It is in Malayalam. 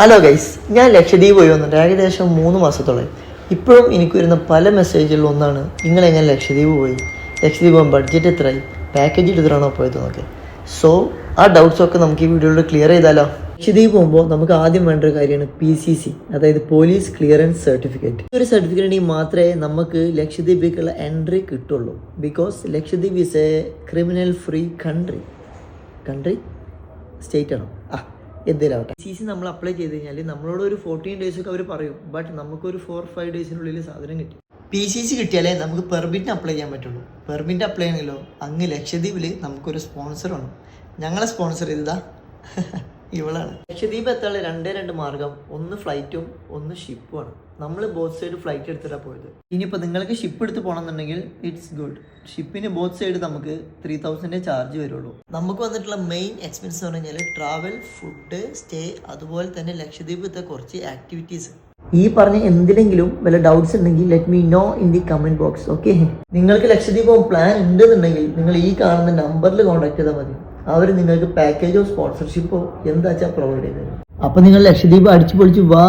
ഹലോ ഗൈസ്, ഞാൻ ലക്ഷദ്വീപ് പോയി വന്നിട്ട് ഏകദേശം 3 മാസത്തോളം. ഇപ്പോഴും എനിക്ക് വരുന്ന പല മെസ്സേജുകളിൽ ഒന്നാണ്, നിങ്ങളെങ്ങനെ ലക്ഷദ്വീപ് പോയി, ലക്ഷദ്വീപ് പോകാൻ ബഡ്ജറ്റ് എത്രയായി, പാക്കേജ് എടുത്തിട്ടാണോ പോയതെന്നൊക്കെ. സോ ആ ഡൗട്ട്സൊക്കെ നമുക്ക് ഈ വീഡിയോയിൽ ക്ലിയർ ചെയ്താലോ. ലക്ഷദ്വീപ് പോകുമ്പോൾ നമുക്ക് ആദ്യം വേണ്ട ഒരു കാര്യമാണ് PCC, അതായത് പോലീസ് ക്ലിയറൻസ് സർട്ടിഫിക്കറ്റ്. ഈ ഒരു സർട്ടിഫിക്കറ്റ് ഉണ്ടെങ്കിൽ മാത്രമേ നമുക്ക് ലക്ഷദ്വീപിലേക്കുള്ള എൻട്രി കിട്ടുള്ളൂ. Because Lakshadweep is A criminal free country state ആണോ എന്തെങ്കിലും CC നമ്മൾ അപ്ലൈ ചെയ്ത് കഴിഞ്ഞാൽ നമ്മളോട് ഒരു 14 days ഒക്കെ അവർ പറയും. ബട്ട് നമുക്കൊരു 4-5 daysനുള്ളിൽ സാധനം കിട്ടും. PCC കിട്ടിയാലേ നമുക്ക് പെർമിറ്റിന് അപ്ലൈ ചെയ്യാൻ പറ്റുള്ളൂ. പെർമിറ്റ് അപ്ലൈ ചെയ്യണമെങ്കിലോ അങ്ങ് ലക്ഷദ്വീപിൽ നമുക്കൊരു സ്പോൺസർ വേണം. ഞങ്ങളെ സ്പോൺസർ ചെയ്തതാ ഇവളാണ്. ലക്ഷദ്വീപ് എത്താനുള്ള 2 മാർഗം, ഒന്ന് ഫ്ലൈറ്റും ഒന്ന് ഷിപ്പുമാണ്. നമ്മൾ ബോത്ത് സൈഡ് ഫ്ലൈറ്റ് എടുത്തിട്ടാണ് പോയത്. ഇനിയിപ്പോൾ നിങ്ങൾക്ക് ഷിപ്പ് എടുത്ത് പോകണമെന്നുണ്ടെങ്കിൽ ഇറ്റ്സ് ഗുഡ്. ഷിപ്പിന് ബോത്ത് സൈഡ് നമുക്ക് 3000 ചാർജ് വരുള്ളൂ. നമുക്ക് വന്നിട്ടുള്ള മെയിൻ എക്സ്പെൻസ് എന്ന് പറഞ്ഞു കഴിഞ്ഞാൽ ട്രാവൽ, ഫുഡ്, സ്റ്റേ, അതുപോലെ തന്നെ ലക്ഷദ്വീപത്തെ കുറച്ച് ആക്ടിവിറ്റീസ്. ഈ പറഞ്ഞ എന്തിനെങ്കിലും വല്ല ഡൗട്ട്സ് ഉണ്ടെങ്കിൽ let me know in the comment box. Okay, നിങ്ങൾക്ക് ലക്ഷദ്വീപ് പോകാൻ പ്ലാൻ ഉണ്ടെന്നുണ്ടെങ്കിൽ നിങ്ങൾ ഈ കാണുന്ന നമ്പറിൽ കോൺടാക്ട് ചെയ്താൽ മതി. അവർ നിങ്ങൾക്ക് പാക്കേജോ സ്പോൺസർഷിപ്പോ എന്താ വെച്ചാൽ പ്രൊവൈഡ് ചെയ്ത് തരും. അപ്പം നിങ്ങൾ ലക്ഷദ്വീപ് അടിച്ചു പൊളിച്ചു വാ.